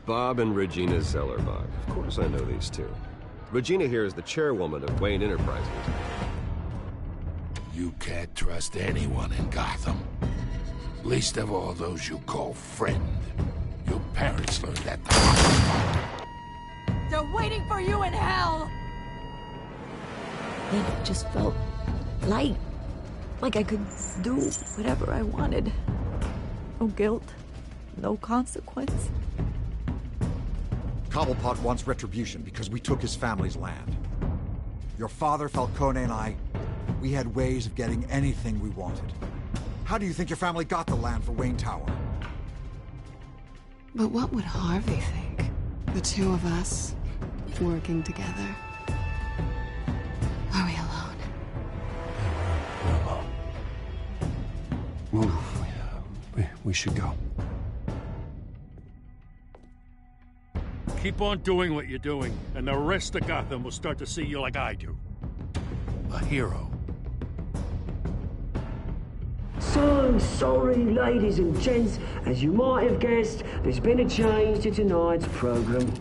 Bob and Regina Zellerbach. Of course I know these two. Regina here is the chairwoman of Wayne Enterprises. You can't trust anyone in Gotham. Least of all those you call friend. Your parents learned that the hard way. They're waiting for you in hell! It just felt light. Like I could do whatever I wanted. No guilt, no consequence. Cobblepot wants retribution because we took his family's land. Your father, Falcone, and I, we had ways of getting anything we wanted. How do you think your family got the land for Wayne Tower? But what would Harvey think? The two of us, working together. Are we alone? We're alone. Move. We should go. Keep on doing what you're doing, and the rest of Gotham will start to see you like I do. A hero. So sorry, ladies and gents. As you might have guessed, there's been a change to tonight's program.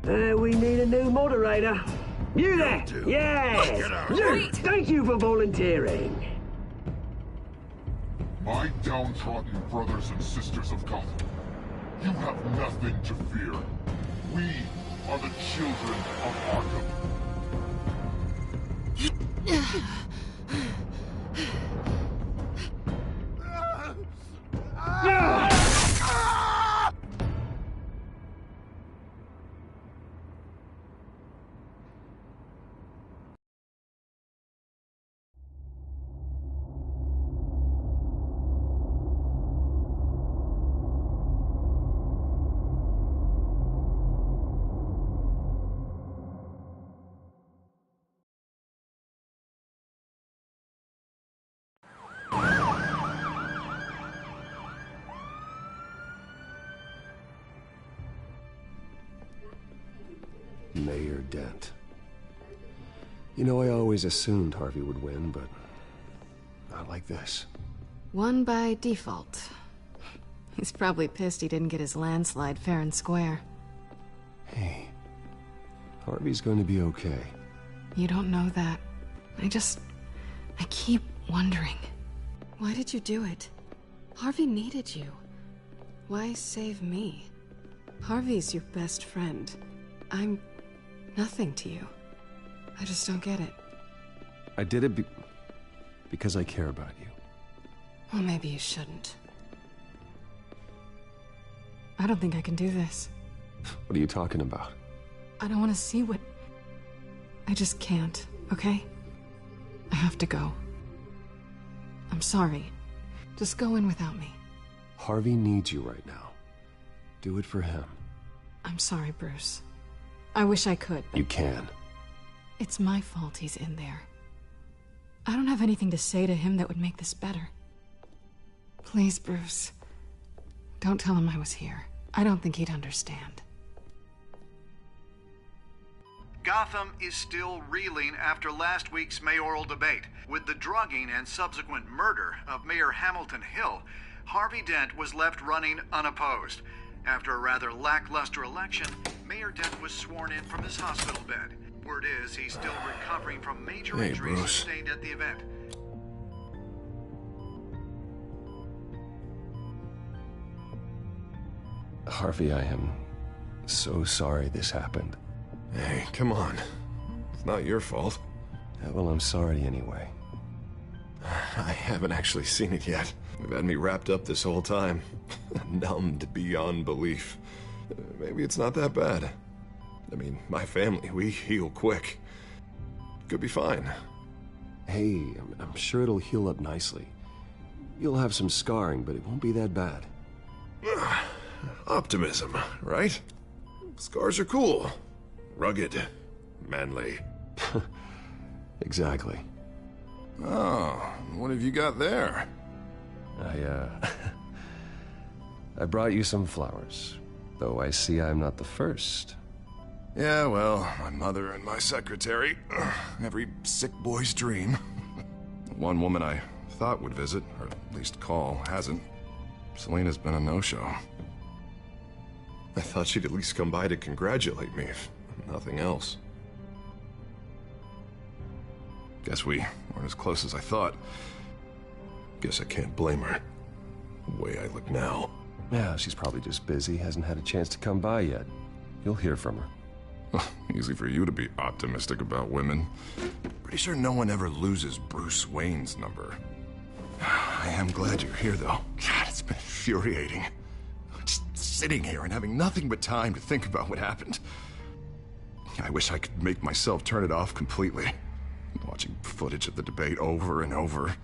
We need a new moderator. You there? Yes! You! Thank you for volunteering. My downtrodden brothers and sisters of Gotham, you have nothing to fear. We are the children of Arkham. Mayor Dent. You know, I always assumed Harvey would win, but not like this. Won by default. He's probably pissed he didn't get his landslide fair and square. Hey, Harvey's going to be okay. You don't know that. I keep wondering. Why did you do it? Harvey needed you. Why save me? Harvey's your best friend. I'm nothing to you. I just don't get it. I did it because I care about you. Well, maybe you shouldn't. I don't think I can do this. What are you talking about? I don't want to see what... I just can't, okay? I have to go. I'm sorry. Just go in without me. Harvey needs you right now. Do it for him. I'm sorry, Bruce. I wish I could, but... You can. It's my fault he's in there. I don't have anything to say to him that would make this better. Please, Bruce. Don't tell him I was here. I don't think he'd understand. Gotham is still reeling after last week's mayoral debate. With the drugging and subsequent murder of Mayor Hamilton Hill, Harvey Dent was left running unopposed. After a rather lackluster election, Mayor Dent was sworn in from his hospital bed. Word is he's still recovering from major injuries sustained at the event. Harvey, I am so sorry this happened. Hey, come on. It's not your fault. Yeah, well, I'm sorry anyway. I haven't actually seen it yet. They've had me wrapped up this whole time. Numbed beyond belief. Maybe it's not that bad. I mean, my family, we heal quick. Could be fine. Hey, I'm sure it'll heal up nicely. You'll have some scarring, but it won't be that bad. Optimism, right? Scars are cool. Rugged. Manly. Exactly. Oh, what have you got there? I brought you some flowers. Though I see I'm not the first. Yeah, well, my mother and my secretary. Every sick boy's dream. One woman I thought would visit, or at least call, hasn't. Selena's been a no-show. I thought she'd at least come by to congratulate me, if nothing else. Guess we weren't as close as I thought. Guess I can't blame her. The way I look now. Yeah, she's probably just busy, hasn't had a chance to come by yet. You'll hear from her. Easy for you to be optimistic about women. Pretty sure no one ever loses Bruce Wayne's number. I am glad you're here, though. God, it's been infuriating. Just sitting here and having nothing but time to think about what happened. I wish I could make myself turn it off completely. Watching footage of the debate over and over.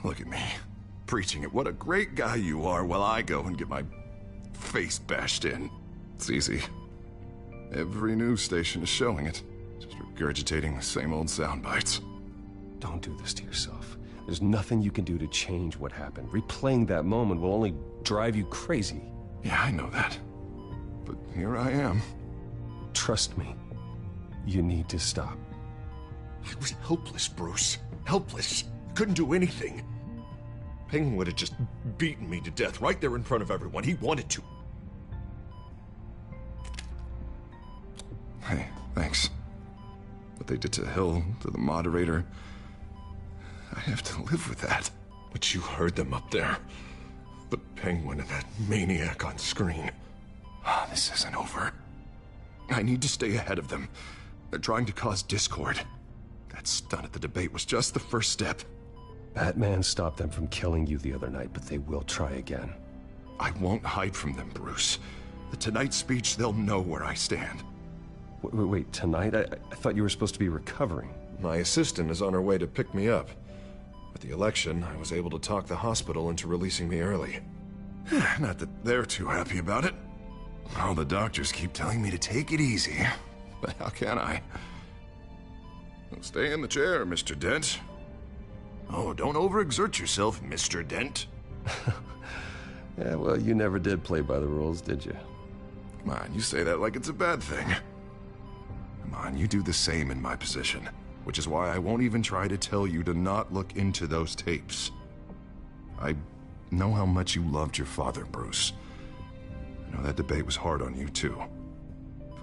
Look at me, preaching it. What a great guy you are, while I go and get my face bashed in. It's easy. Every news station is showing it. Just regurgitating the same old sound bites. Don't do this to yourself. There's nothing you can do to change what happened. Replaying that moment will only drive you crazy. Yeah, I know that. But here I am. Trust me. You need to stop. I was helpless, Bruce. Helpless. Couldn't do anything. Penguin would have just beaten me to death right there in front of everyone. He wanted to. Hey, thanks. What they did to Hill, to the moderator, I have to live with that. But you heard them up there. The Penguin and that maniac on screen. This isn't over. I need to stay ahead of them. They're trying to cause discord. That stunt at the debate was just the first step. Batman stopped them from killing you the other night, but they will try again. I won't hide from them, Bruce. The Tonight speech, they'll know where I stand. Wait, tonight? I thought you were supposed to be recovering. My assistant is on her way to pick me up. At the election, I was able to talk the hospital into releasing me early. Not that they're too happy about it. All the doctors keep telling me to take it easy. But how can I? Well, stay in the chair, Mr. Dent. Oh, don't overexert yourself, Mr. Dent. Yeah, well, you never did play by the rules, did you? Come on, you say that like it's a bad thing. Come on, you do the same in my position. Which is why I won't even try to tell you to not look into those tapes. I know how much you loved your father, Bruce. I know that debate was hard on you, too.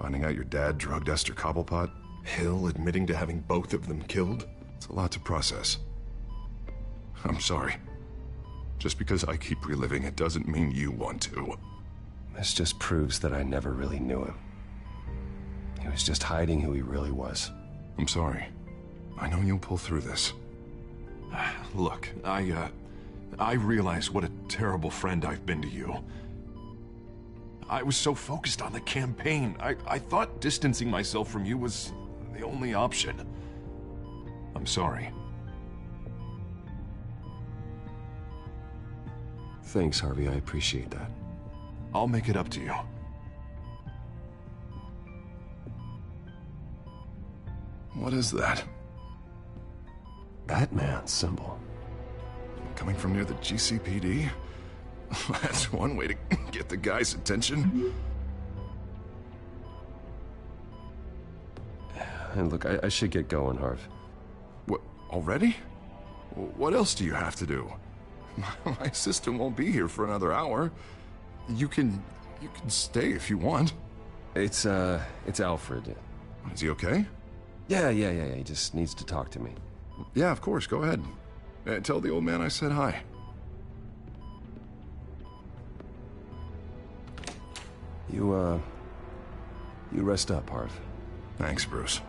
Finding out your dad drugged Esther Cobblepot, Hill admitting to having both of them killed, it's a lot to process. I'm sorry. Just because I keep reliving it doesn't mean you want to. This just proves that I never really knew him. He was just hiding who he really was. I'm sorry. I know you'll pull through this. Look, I realize what a terrible friend I've been to you. I was so focused on the campaign. I thought distancing myself from you was the only option. I'm sorry. Thanks, Harvey. I appreciate that. I'll make it up to you. What is that? Batman's symbol. Coming from near the GCPD? That's one way to get the guy's attention. And look, I should get going, Harv. What, already? What else do you have to do? My assistant won't be here for another hour. You can stay if you want. It's Alfred. Is he okay? Yeah. He just needs to talk to me. Yeah, of course. Go ahead. Tell the old man I said hi. You rest up, Harv. Thanks, Bruce.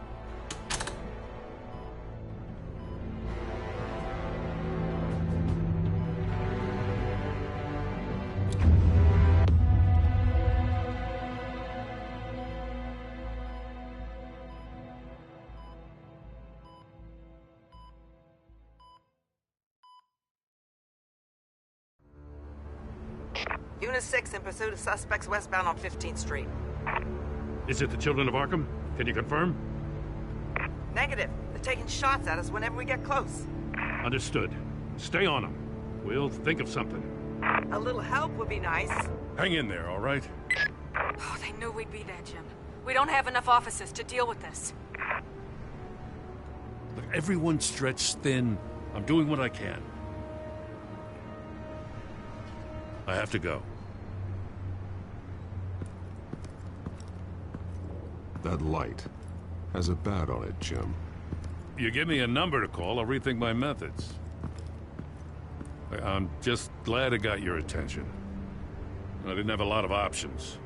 Unit 6 in pursuit of suspects westbound on 15th Street. Is it the Children of Arkham? Can you confirm? Negative. They're taking shots at us whenever we get close. Understood. Stay on them. We'll think of something. A little help would be nice. Hang in there, all right? Oh, they knew we'd be there, Jim. We don't have enough officers to deal with this. Look, everyone's stretched thin. I'm doing what I can. I have to go. That light has a bat on it, Jim. You give me a number to call, I'll rethink my methods. I'm just glad it got your attention. I didn't have a lot of options.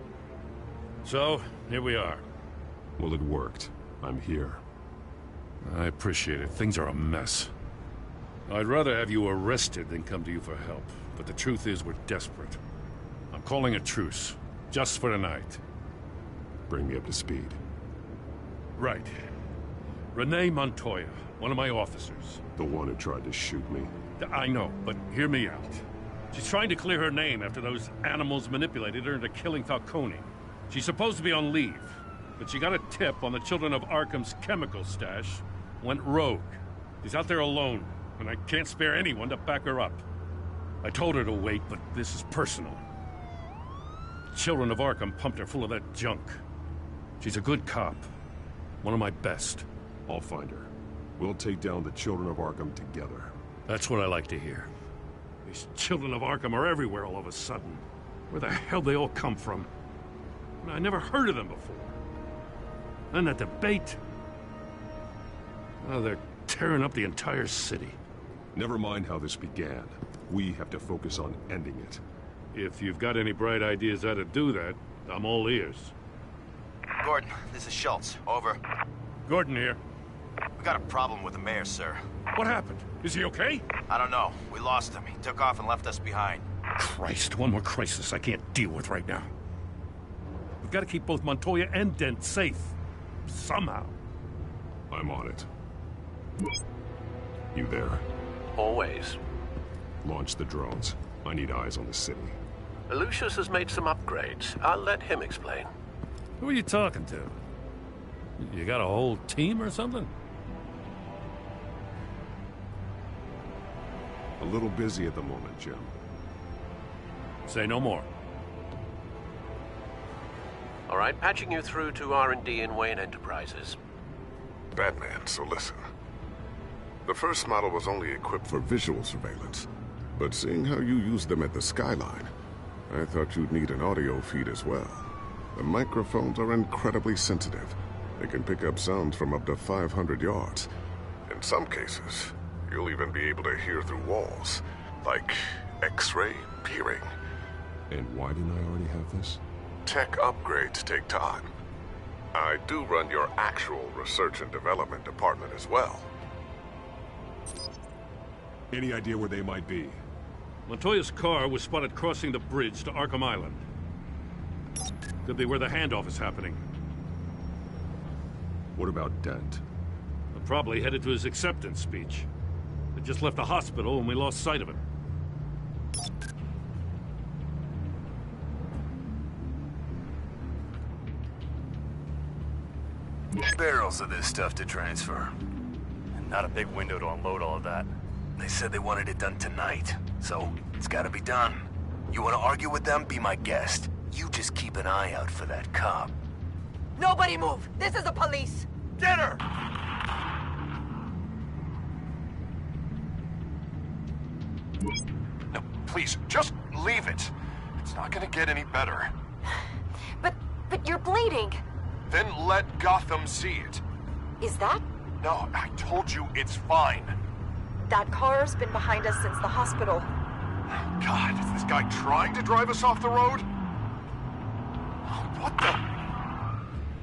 So, here we are. Well, it worked. I'm here. I appreciate it. Things are a mess. I'd rather have you arrested than come to you for help. But the truth is, we're desperate. I'm calling a truce. Just for tonight. Bring me up to speed. Right. Renee Montoya, one of my officers. The one who tried to shoot me. I know, but hear me out. She's trying to clear her name after those animals manipulated her into killing Falcone. She's supposed to be on leave, but she got a tip on the Children of Arkham's chemical stash, went rogue. She's out there alone, and I can't spare anyone to back her up. I told her to wait, but this is personal. Children of Arkham pumped her full of that junk. She's a good cop. One of my best. I'll find her. We'll take down the Children of Arkham together. That's what I like to hear. These Children of Arkham are everywhere all of a sudden. Where the hell they all come from? I never heard of them before. And that debate... Oh, they're tearing up the entire city. Never mind how this began. We have to focus on ending it. If you've got any bright ideas how to do that, I'm all ears. Gordon, this is Schultz. Over. Gordon here. We got a problem with the mayor, sir. What happened? Is he okay? I don't know. We lost him. He took off and left us behind. Christ, one more crisis I can't deal with right now. We've got to keep both Montoya and Dent safe. Somehow. I'm on it. You there? Always. Launch the drones. I need eyes on the city. Lucius has made some upgrades. I'll let him explain. Who are you talking to? You got a whole team or something? A little busy at the moment, Jim. Say no more. All right, patching you through to R&D in Wayne Enterprises. Batman, so listen. The first model was only equipped for visual surveillance, but seeing how you use them at the Skyline, I thought you'd need an audio feed as well. The microphones are incredibly sensitive. They can pick up sounds from up to 500 yards. In some cases, you'll even be able to hear through walls, like X-ray peering. And why didn't I already have this? Tech upgrades take time. I do run your actual research and development department as well. Any idea where they might be? Montoya's car was spotted crossing the bridge to Arkham Island. Could be where the handoff is happening. What about Dent? Probably headed to his acceptance speech. They just left the hospital and we lost sight of him. Barrels of this stuff to transfer. And not a big window to unload all of that. They said they wanted it done tonight, so it's gotta be done. You wanna argue with them? Be my guest. You just keep an eye out for that cop. Nobody move! This is the police! Get her! No, please, just leave it. It's not gonna get any better. But you're bleeding. Then let Gotham see it. Is that? No, I told you it's fine. That car's been behind us since the hospital. God, is this guy trying to drive us off the road? What the?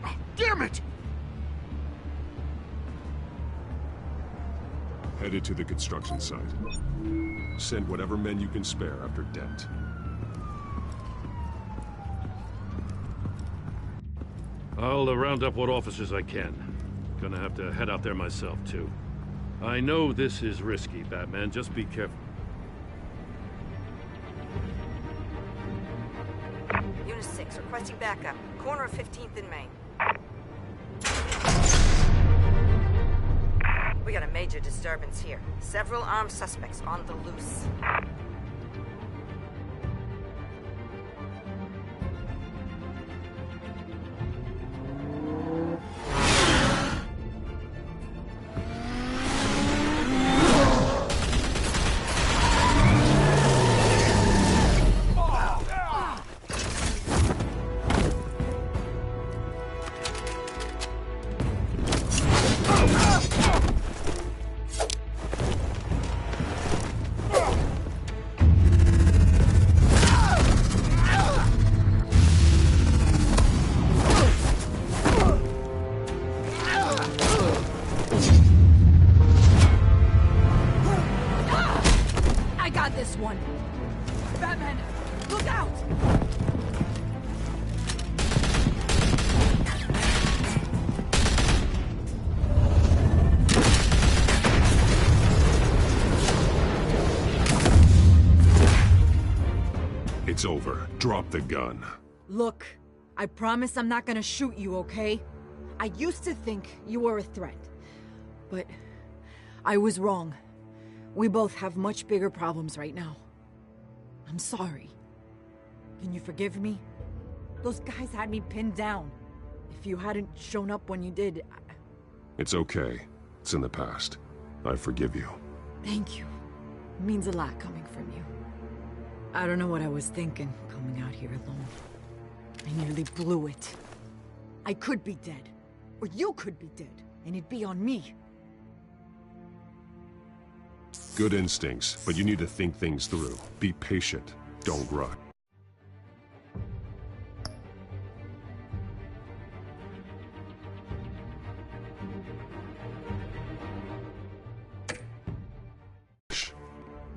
Oh, damn it! Headed to the construction site. Send whatever men you can spare after Dent. I'll round up what officers I can. Gonna have to head out there myself, too. I know this is risky, Batman. Just be careful. Unit 6, requesting backup. Corner of 15th and Main. We got a major disturbance here. Several armed suspects on the loose. one. Batman, look out! It's over. Drop the gun. Look, I promise I'm not gonna shoot you, okay? I used to think you were a threat, but I was wrong. We both have much bigger problems right now. I'm sorry. Can you forgive me? Those guys had me pinned down. If you hadn't shown up when you did, It's okay. It's in the past. I forgive you. Thank you. It means a lot coming from you. I don't know what I was thinking, coming out here alone. I nearly blew it. I could be dead. Or you could be dead, and it'd be on me. Good instincts, but you need to think things through. Be patient. Don't rush.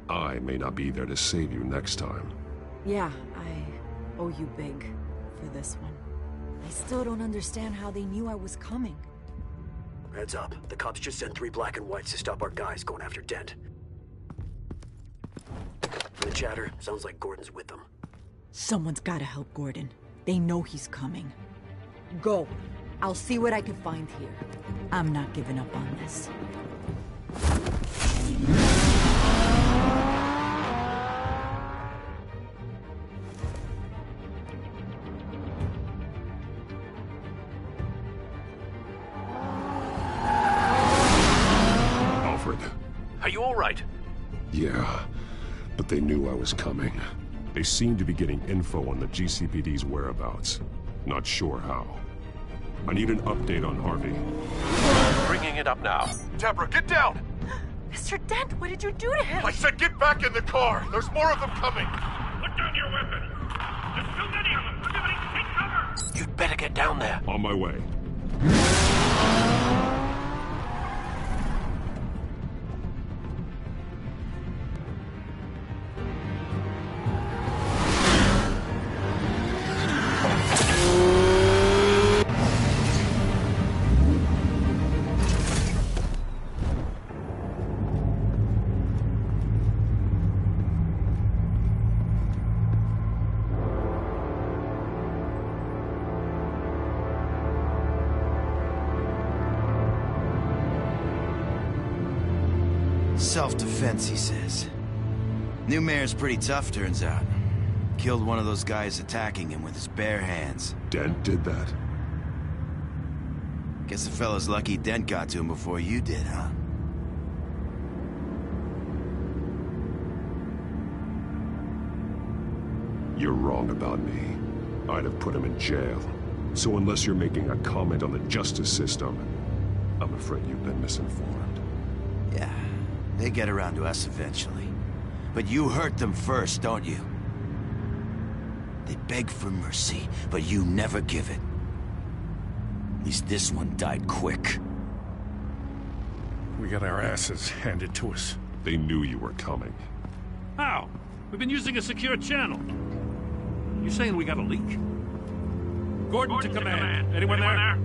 I may not be there to save you next time. Yeah, I owe you big for this one. I still don't understand how they knew I was coming. Heads up. The cops just sent 3 black and whites to stop our guys going after Dent. From the chatter, sounds like Gordon's with them. Someone's gotta help Gordon. They know he's coming. Go. I'll see what I can find here. I'm not giving up on this. Are you all right? Yeah, but they knew I was coming. They seem to be getting info on the GCPD's whereabouts. Not sure how. I need an update on Harvey. Bringing it up now. Deborah, get down! Mr. Dent, what did you do to him? I said get back in the car! There's more of them coming! Put down your weapon! There's too many of them! Everybody take cover! You'd better get down there. On my way. Self-defense, he says. New mayor's pretty tough, turns out. Killed one of those guys attacking him with his bare hands. Dent did that? Guess the fella's lucky Dent got to him before you did, huh? You're wrong about me. I'd have put him in jail. So unless you're making a comment on the justice system, I'm afraid you've been misinformed. Yeah, they get around to us eventually. But you hurt them first, don't you? They beg for mercy, but you never give it. At least this one died quick. We got our asses handed to us. They knew you were coming. How? We've been using a secure channel. You saying we got a leak? Gordon to command. Anyone there?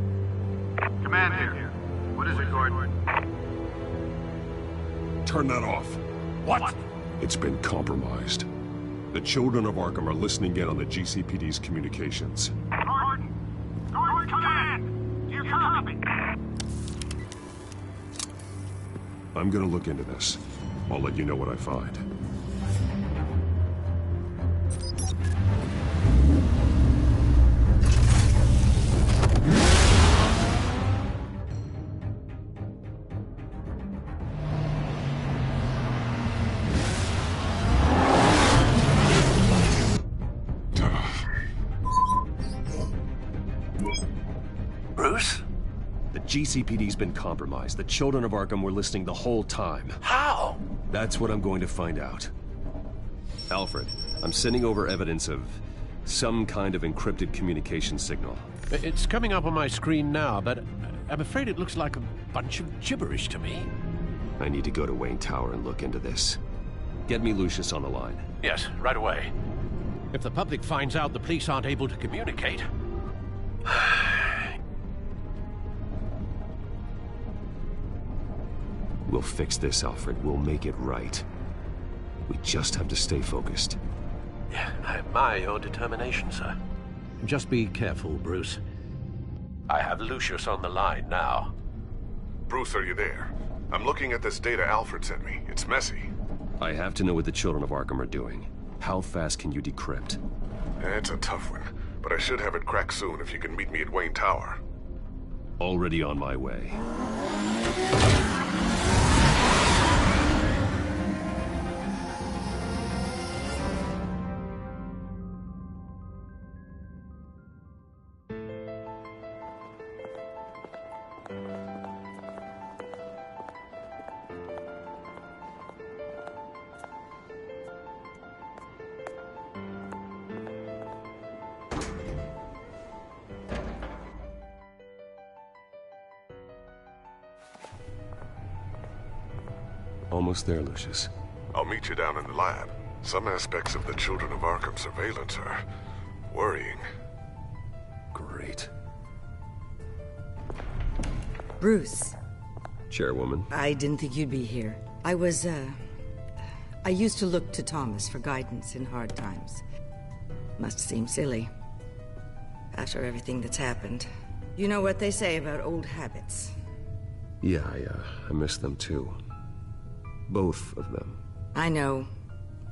Command here. What is it, Gordon? Turn that off. What? It's been compromised. The children of Arkham are listening in on the GCPD's communications. Gordon! Gordon, command! Do you copy? I'm gonna look into this. I'll let you know what I find. Bruce? The GCPD's been compromised. The children of Arkham were listening the whole time. How? That's what I'm going to find out. Alfred, I'm sending over evidence of some kind of encrypted communication signal. It's coming up on my screen now, but I'm afraid it looks like a bunch of gibberish to me. I need to go to Wayne Tower and look into this. Get me Lucius on the line. Yes, right away. If the public finds out the police aren't able to communicate... We'll fix this, Alfred. We'll make it right. We just have to stay focused. Yeah, I admire your determination, sir. Just be careful, Bruce. I have Lucius on the line now. Bruce, are you there? I'm looking at this data Alfred sent me. It's messy. I have to know what the children of Arkham are doing. How fast can you decrypt? It's a tough one, but I should have it cracked soon if you can meet me at Wayne Tower. Already on my way. Almost there, Lucius. I'll meet you down in the lab. Some aspects of the Children of Arkham surveillance are worrying. Great. Bruce. Chairwoman. I didn't think you'd be here. I used to look to Thomas for guidance in hard times. Must seem silly. After everything that's happened. You know what they say about old habits. Yeah, I miss them too. Both of them. I know.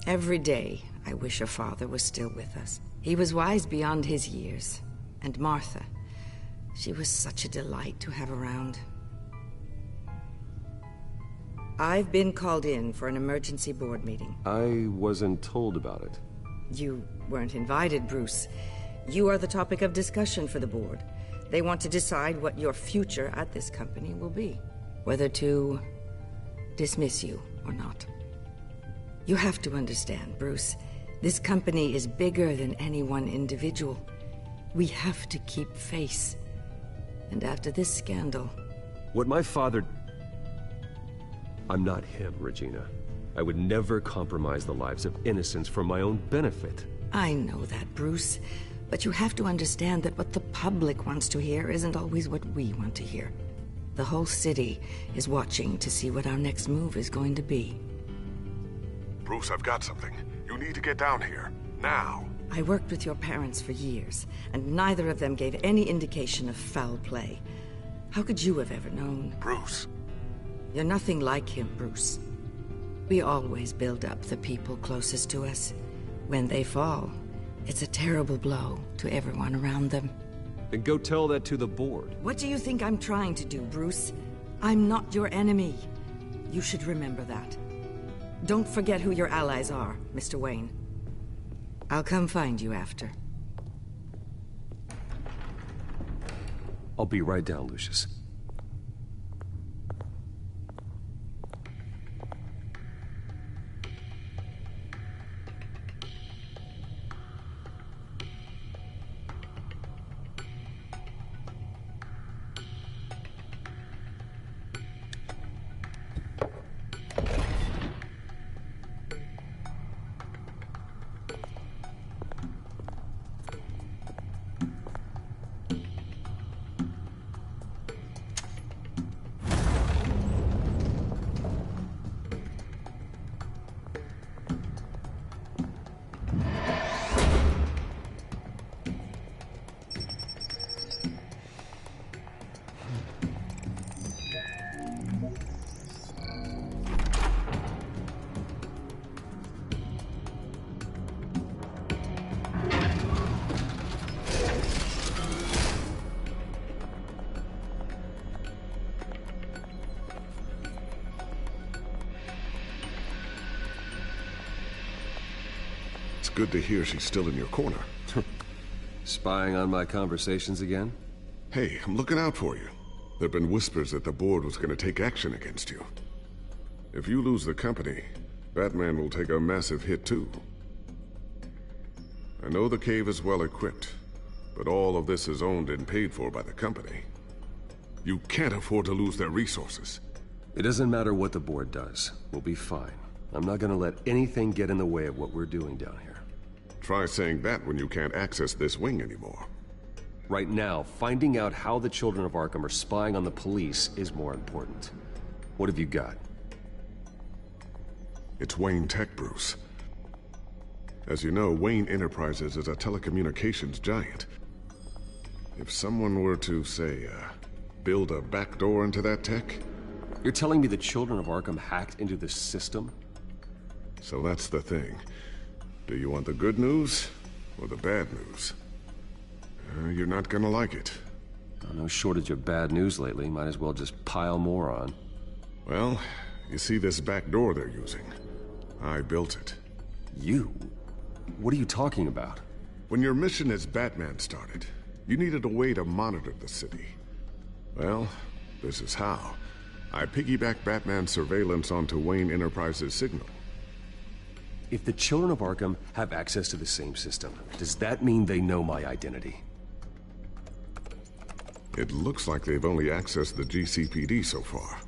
Every day, I wish your father was still with us. He was wise beyond his years. And Martha, she was such a delight to have around. I've been called in for an emergency board meeting. I wasn't told about it. You weren't invited, Bruce. You are the topic of discussion for the board. They want to decide what your future at this company will be. Whether to dismiss you or not. You have to understand, Bruce. This company is bigger than any one individual. We have to keep face. And after this scandal... What my father... I'm not him, Regina. I would never compromise the lives of innocents for my own benefit. I know that, Bruce. But you have to understand that what the public wants to hear isn't always what we want to hear. The whole city is watching to see what our next move is going to be. Bruce, I've got something. You need to get down here. Now. I worked with your parents for years, and neither of them gave any indication of foul play. How could you have ever known? Bruce. You're nothing like him, Bruce. We always build up the people closest to us. When they fall, it's a terrible blow to everyone around them. Then go tell that to the board. What do you think I'm trying to do, Bruce? I'm not your enemy. You should remember that. Don't forget who your allies are, Mr. Wayne. I'll come find you after. I'll be right down, Lucius. Good to hear she's still in your corner. Spying on my conversations again? Hey, I'm looking out for you. There've been whispers that the board was going to take action against you. If you lose the company, Batman will take a massive hit too. I know the cave is well equipped, but all of this is owned and paid for by the company. You can't afford to lose their resources. It doesn't matter what the board does. We'll be fine. I'm not gonna let anything get in the way of what we're doing down here. Try saying that when you can't access this wing anymore. Right now, finding out how the Children of Arkham are spying on the police is more important. What have you got? It's Wayne Tech, Bruce. As you know, Wayne Enterprises is a telecommunications giant. If someone were to, say, build a backdoor into that tech... You're telling me the Children of Arkham hacked into this system? So that's the thing. Do you want the good news or the bad news? You're not gonna like it. No shortage of bad news lately. Might as well just pile more on. Well, you see this back door they're using? I built it. You? What are you talking about? When your mission as Batman started, you needed a way to monitor the city. Well, this is how. I piggybacked Batman's surveillance onto Wayne Enterprises' signal. If the Children of Arkham have access to the same system, does that mean they know my identity? It looks like they've only accessed the GCPD so far.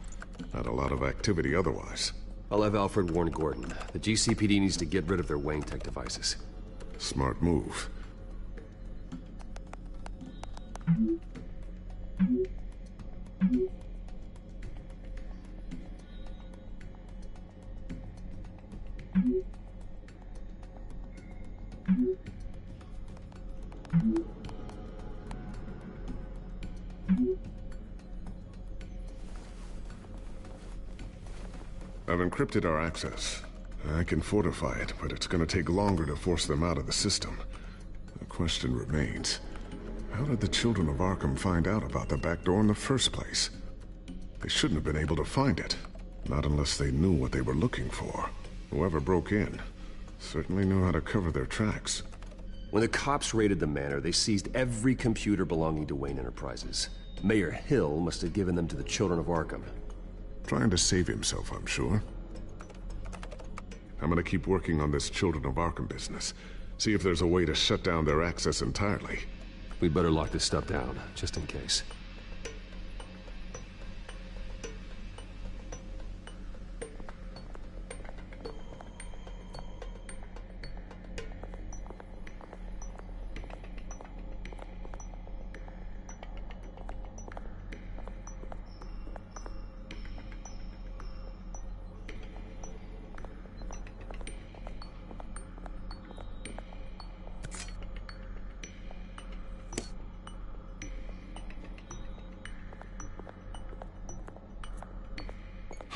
Not a lot of activity otherwise. I'll have Alfred warn Gordon. The GCPD needs to get rid of their Wayne Tech devices. Smart move. I've encrypted our access. I can fortify it, but it's gonna take longer to force them out of the system. The question remains, how did the Children of Arkham find out about the back door in the first place? They shouldn't have been able to find it. Not unless they knew what they were looking for. Whoever broke in certainly knew how to cover their tracks. When the cops raided the manor, they seized every computer belonging to Wayne Enterprises. Mayor Hill must have given them to the Children of Arkham. Trying to save himself, I'm sure. I'm gonna keep working on this Children of Arkham business. See if there's a way to shut down their access entirely. We'd better lock this stuff down, just in case.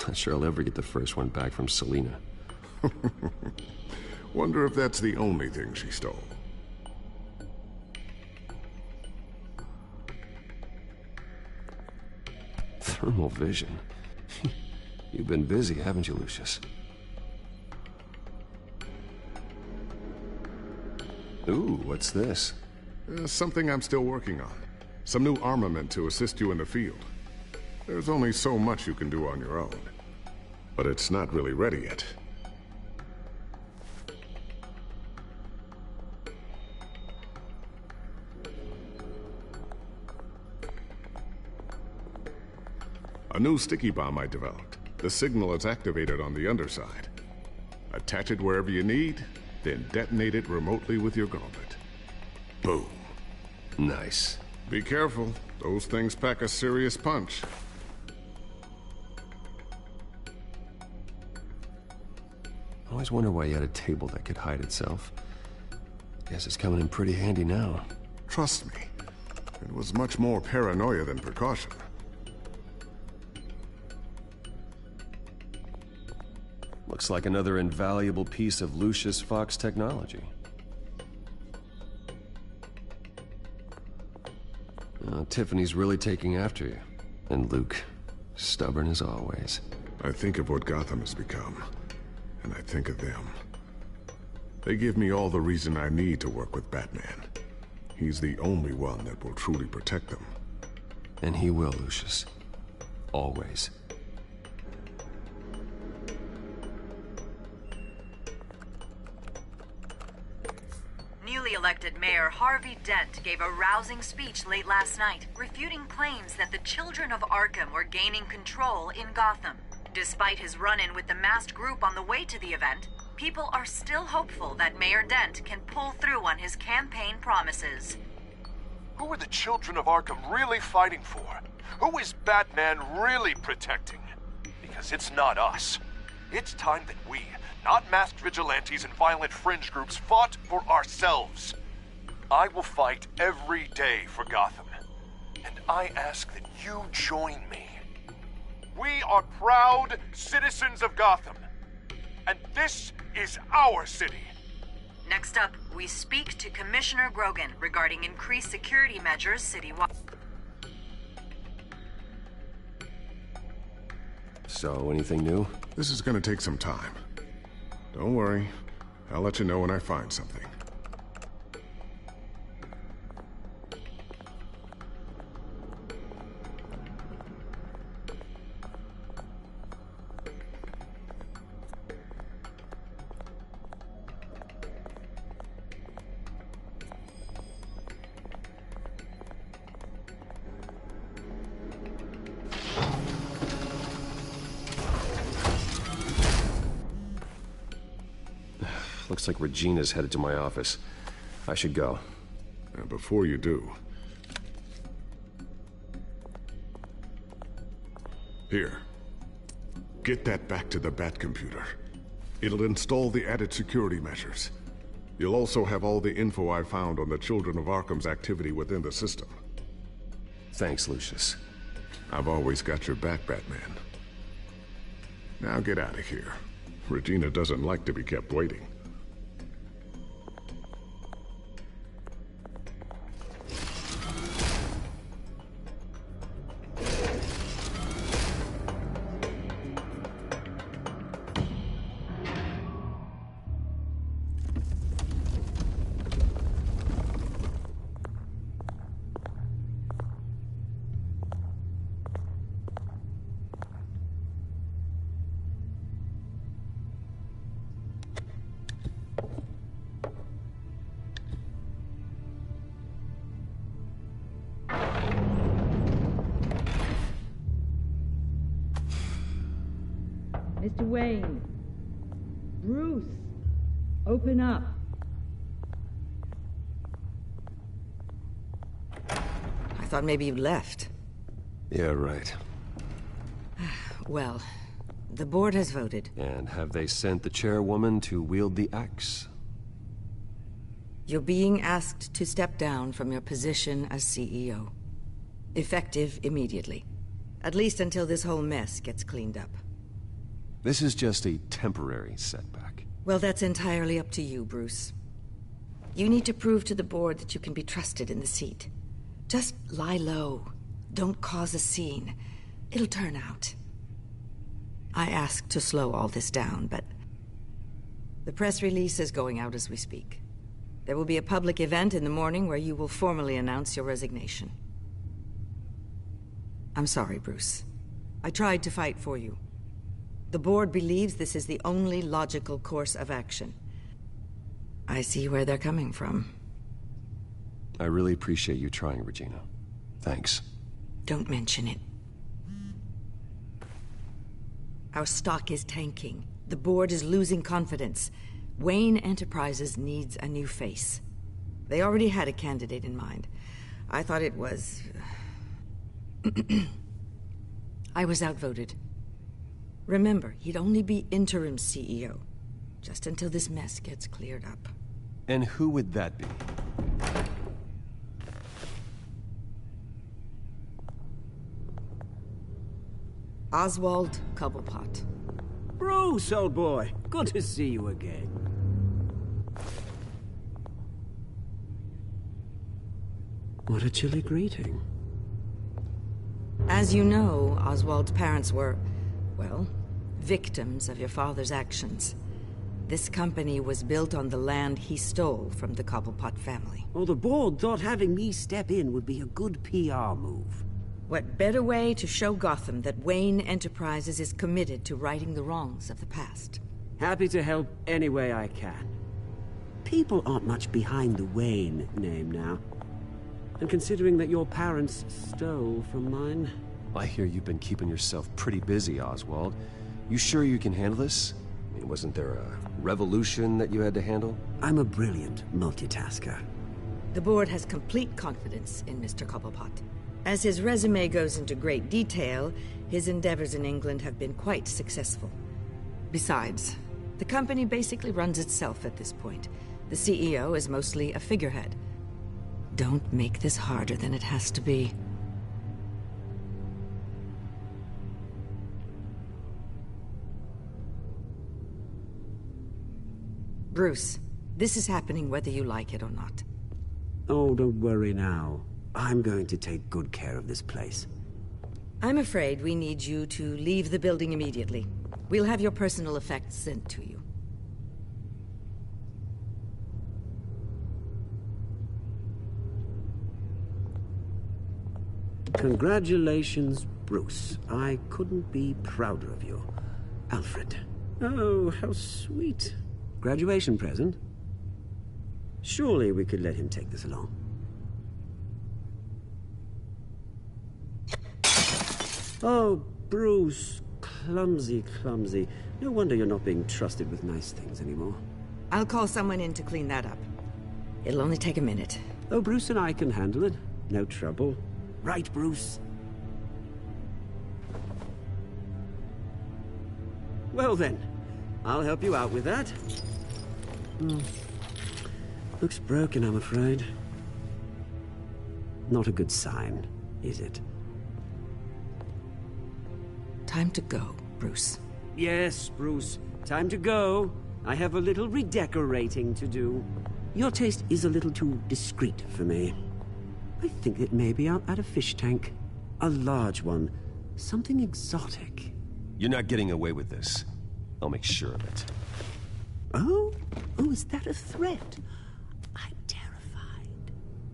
Not sure I'll ever get the first one back from Selina. Wonder if that's the only thing she stole. Thermal vision. You've been busy, haven't you, Lucius? Ooh, what's this? Something I'm still working on. Some new armament to assist you in the field. There's only so much you can do on your own. But it's not really ready yet. A new sticky bomb I developed. The signal is activated on the underside. Attach it wherever you need, then detonate it remotely with your gauntlet. Boom. Nice. Be careful. Those things pack a serious punch. I always wonder why you had a table that could hide itself. Guess it's coming in pretty handy now. Trust me, it was much more paranoia than precaution. Looks like another invaluable piece of Lucius Fox technology. Tiffany's really taking after you. And Luke, stubborn as always. I think of what Gotham has become, and I think of them. They give me all the reason I need to work with Batman. He's the only one that will truly protect them. And he will, Lucius. Always. Newly elected Mayor Harvey Dent gave a rousing speech late last night, refuting claims that the Children of Arkham were gaining control in Gotham. Despite his run-in with the masked group on the way to the event, people are still hopeful that Mayor Dent can pull through on his campaign promises. Who are the children of Arkham really fighting for? Who is Batman really protecting? Because it's not us. It's time that we, not masked vigilantes and violent fringe groups, fought for ourselves. I will fight every day for Gotham. And I ask that you join me. We are proud citizens of Gotham. And this is our city. Next up, we speak to Commissioner Grogan regarding increased security measures citywide. So, anything new? This is gonna take some time. Don't worry. I'll let you know when I find something. Looks like Regina's headed to my office. I should go. And before you do... Here. Get that back to the Batcomputer. It'll install the added security measures. You'll also have all the info I found on the Children of Arkham's activity within the system. Thanks, Lucius. I've always got your back, Batman. Now get out of here. Regina doesn't like to be kept waiting. Mr. Wayne. Bruce. Open up. I thought maybe you left. Yeah, right. Well, the board has voted. And have they sent the chairwoman to wield the axe? You're being asked to step down from your position as CEO. Effective immediately. At least until this whole mess gets cleaned up. This is just a temporary setback. Well, that's entirely up to you, Bruce. You need to prove to the board that you can be trusted in the seat. Just lie low. Don't cause a scene. It'll turn out. I asked to slow all this down, but... the press release is going out as we speak. There will be a public event in the morning where you will formally announce your resignation. I'm sorry, Bruce. I tried to fight for you. The board believes this is the only logical course of action. I see where they're coming from. I really appreciate you trying, Regina. Thanks. Don't mention it. Our stock is tanking. The board is losing confidence. Wayne Enterprises needs a new face. They already had a candidate in mind. I thought it was... I was outvoted. Remember, he'd only be interim CEO, just until this mess gets cleared up. And who would that be? Oswald Cobblepot. Bruce, old boy. Good to see you again. What a chilly greeting. As you know, Oswald's parents were... well, victims of your father's actions. This company was built on the land he stole from the Cobblepot family. Well, the board thought having me step in would be a good PR move. What better way to show Gotham that Wayne Enterprises is committed to righting the wrongs of the past? Happy to help any way I can. People aren't much behind the Wayne name now. And considering that your parents stole from mine... I hear you've been keeping yourself pretty busy, Oswald. You sure you can handle this? I mean, wasn't there a revolution that you had to handle? I'm a brilliant multitasker. The board has complete confidence in Mr. Cobblepot. As his resume goes into great detail, his endeavors in England have been quite successful. Besides, the company basically runs itself at this point. The CEO is mostly a figurehead. Don't make this harder than it has to be. Bruce, this is happening whether you like it or not. Oh, don't worry now. I'm going to take good care of this place. I'm afraid we need you to leave the building immediately. We'll have your personal effects sent to you. Congratulations, Bruce. I couldn't be prouder of you. Alfred. Oh, how sweet. Graduation present? Surely we could let him take this along. Oh, Bruce. Clumsy, clumsy. No wonder you're not being trusted with nice things anymore. I'll call someone in to clean that up. It'll only take a minute. Oh, Bruce and I can handle it. No trouble. Right, Bruce? Well then, I'll help you out with that. Looks broken, I'm afraid. Not a good sign, is it? Time to go, Bruce. Yes, Bruce. Time to go. I have a little redecorating to do. Your taste is a little too discreet for me. I think that maybe I'll add a fish tank. A large one. Something exotic. You're not getting away with this. I'll make sure of it. Oh? Oh, is that a threat? I'm terrified.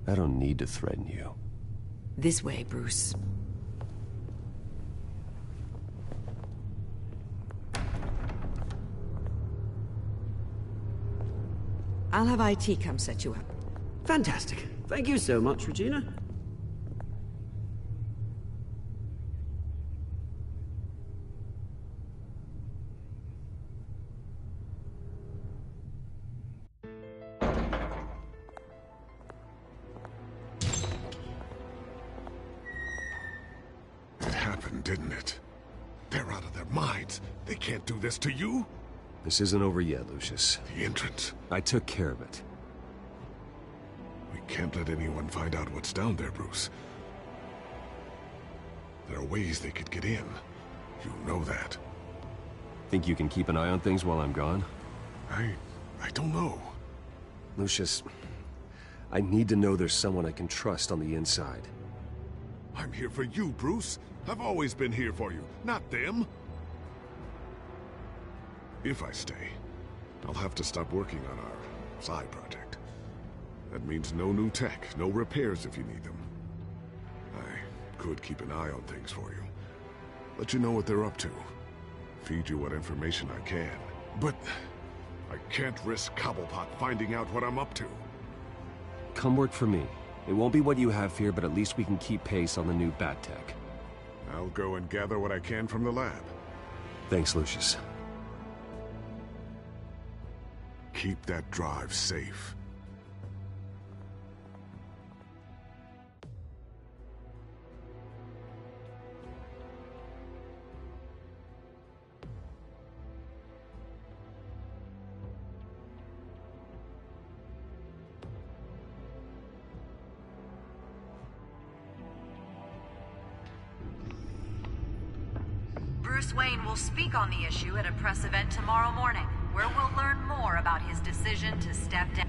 I don't need to threaten you. This way, Bruce. I'll have IT come set you up. Fantastic. Thank you so much, Regina. It happened, didn't it? They're out of their minds. They can't do this to you. This isn't over yet, Lucius. The entrance. I took care of it. We can't let anyone find out what's down there, Bruce. There are ways they could get in. You know that. Think you can keep an eye on things while I'm gone? I don't know. Lucius, I need to know there's someone I can trust on the inside. I'm here for you, Bruce. I've always been here for you, not them. If I stay, I'll have to stop working on our side project. That means no new tech, no repairs if you need them. I could keep an eye on things for you. Let you know what they're up to. Feed you what information I can. But I can't risk Cobblepot finding out what I'm up to. Come work for me. It won't be what you have here, but at least we can keep pace on the new bat tech. I'll go and gather what I can from the lab. Thanks, Lucius. Keep that drive safe. Bruce Wayne will speak on the issue at a press event tomorrow morning, where we'll learn more about his decision to step down.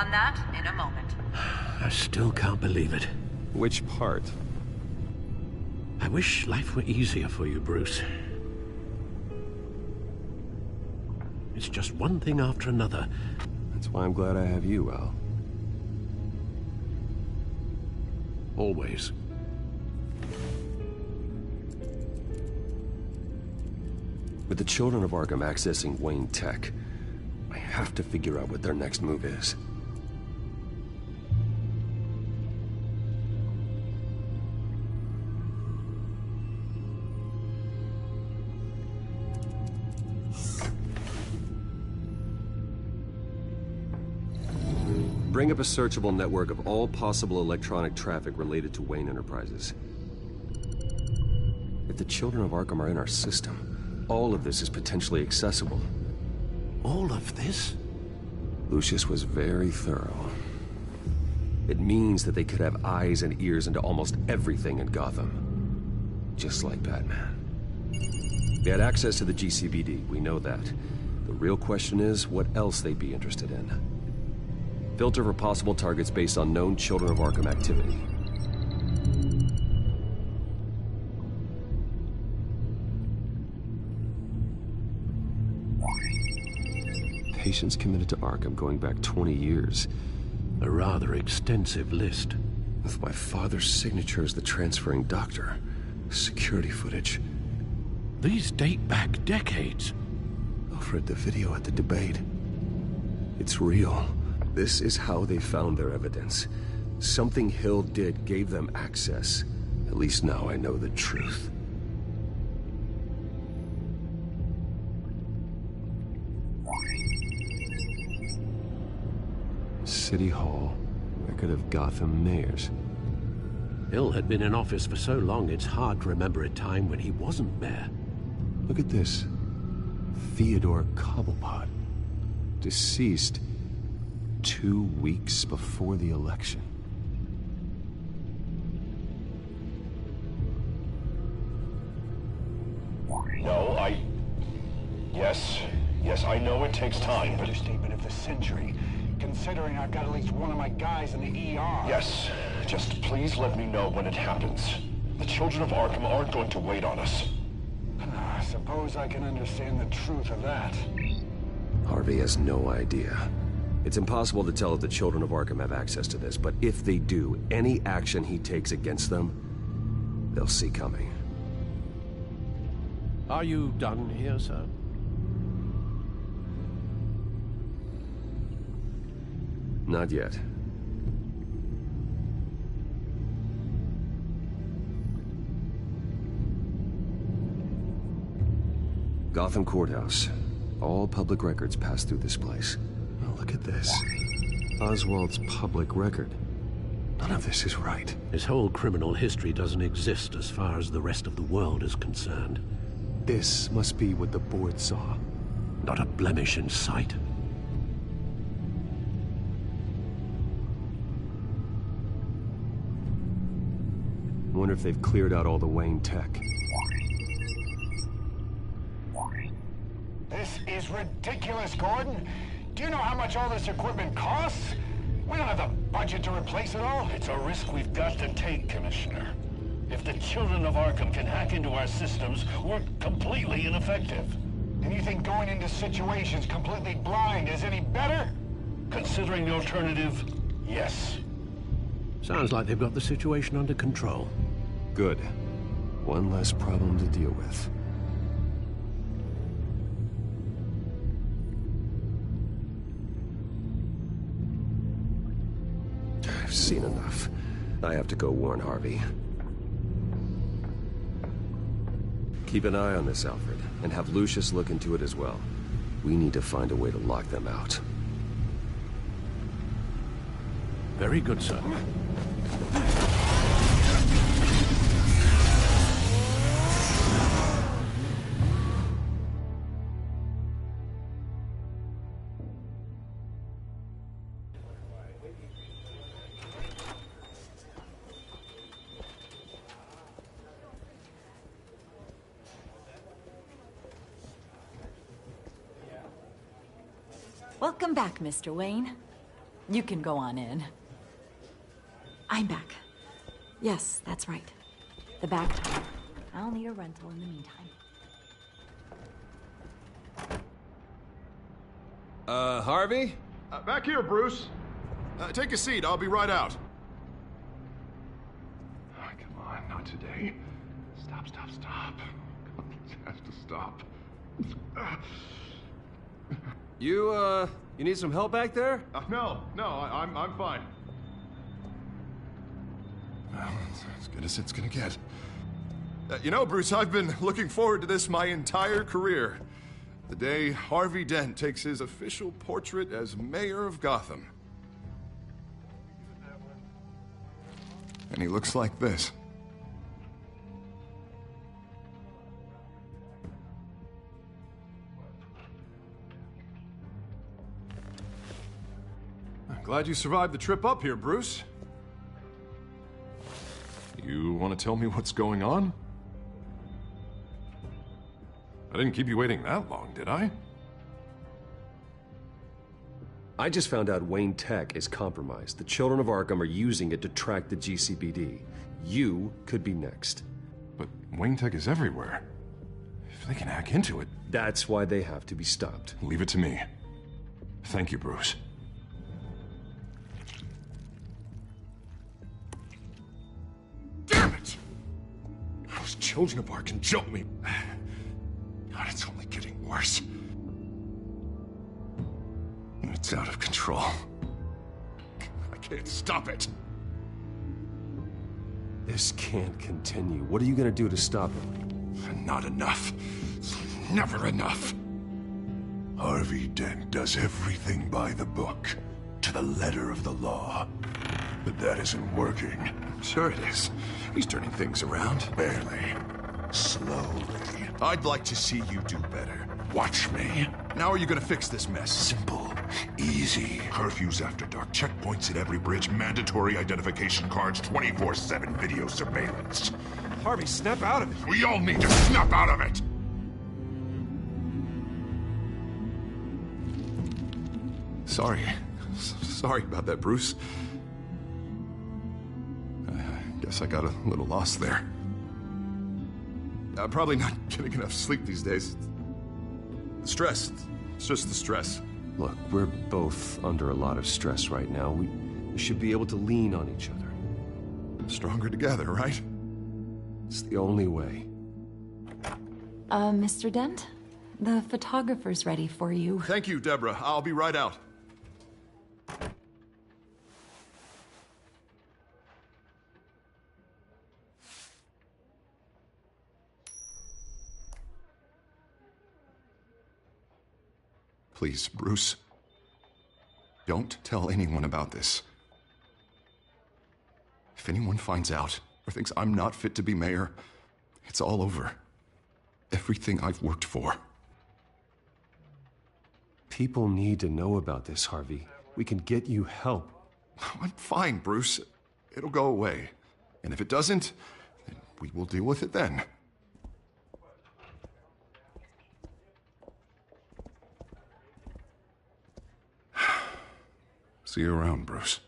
on that in a moment. I still can't believe it. Which part? I wish life were easier for you, Bruce. It's just one thing after another. That's why I'm glad I have you, Al. Always. With the children of Arkham accessing Wayne Tech, I have to figure out what their next move is. Bring up a searchable network of all possible electronic traffic related to Wayne Enterprises. If the children of Arkham are in our system, all of this is potentially accessible. All of this? Lucius was very thorough. It means that they could have eyes and ears into almost everything in Gotham. Just like Batman. They had access to the GCPD, we know that. The real question is, what else they'd be interested in. Filter for possible targets based on known Children of Arkham activity. Patients committed to Arkham going back 20 years. A rather extensive list. With my father's signature as the transferring doctor. Security footage. These date back decades. Alfred, the video at the debate. It's real. This is how they found their evidence. Something Hill did gave them access. At least now I know the truth. City Hall. Record of Gotham mayors. Hill had been in office for so long, it's hard to remember a time when he wasn't mayor. Look at this. Theodore Cobblepot. Deceased 2 weeks before the election. No, Yes, I know it takes time, but... Understatement of the century, considering I've got at least one of my guys in the ER. Yes, just please let me know when it happens. The children of Arkham aren't going to wait on us. I suppose I can understand the truth of that. Harvey has no idea. It's impossible to tell if the children of Arkham have access to this, but if they do, any action he takes against them, they'll see coming. Are you done here, sir? Not yet. Gotham Courthouse. All public records pass through this place. Oh, look at this. Oswald's public record. None of this is right. His whole criminal history doesn't exist as far as the rest of the world is concerned. This must be what the board saw. Not a blemish in sight. I wonder if they've cleared out all the Wayne tech. This is ridiculous, Gordon. Do you know how much all this equipment costs? We don't have the budget to replace it all. It's a risk we've got to take, Commissioner. If the children of Arkham can hack into our systems, we're completely ineffective. And you think going into situations completely blind is any better? Considering the alternative, yes. Sounds like they've got the situation under control. Good. One less problem to deal with. I've seen enough. I have to go warn Harvey. Keep an eye on this, Alfred, and have Lucius look into it as well. We need to find a way to lock them out. Very good, sir. Welcome back, Mr. Wayne. You can go on in. I'm back. Yes, that's right. The back door. I'll need a rental in the meantime. Harvey? Back here, Bruce. Take a seat. I'll be right out. Oh, come on, not today. Stop. This has to stop. You need some help back there? No, I'm fine. Well, it's as good as it's gonna get. You know, Bruce, I've been looking forward to this my entire career. The day Harvey Dent takes his official portrait as mayor of Gotham. And he looks like this. I'm glad you survived the trip up here, Bruce. You want to tell me what's going on? I didn't keep you waiting that long, did I? I just found out Wayne Tech is compromised. The children of Arkham are using it to track the GCPD. You could be next. But Wayne Tech is everywhere. If they can hack into it... That's why they have to be stopped. Leave it to me. Thank you, Bruce. Damn it! Those children of Arkham jumped me. God, it's only getting worse. It's out of control. I can't stop it. This can't continue. What are you gonna do to stop it? Not enough. Never enough. Harvey Dent does everything by the book, to the letter of the law. But that isn't working. Sure it is. He's turning things around. Barely. Slowly. I'd like to see you do better. Watch me. Now are you gonna fix this mess? Simple. Easy. Curfews after dark. Checkpoints at every bridge. Mandatory identification cards. 24/7 video surveillance. Harvey, snap out of it. We all need to snap out of it! Sorry about that, Bruce. I guess I got a little lost there. I'm probably not getting enough sleep these days. The stress. It's just the stress. Look, we're both under a lot of stress right now. We should be able to lean on each other. Stronger together, right? It's the only way. Mr. Dent? The photographer's ready for you. Thank you, Deborah. I'll be right out. Please, Bruce. Don't tell anyone about this. If anyone finds out or thinks I'm not fit to be mayor, it's all over. Everything I've worked for. People need to know about this, Harvey. We can get you help. I'm fine, Bruce. It'll go away. And if it doesn't, then we will deal with it then. See you around, Bruce.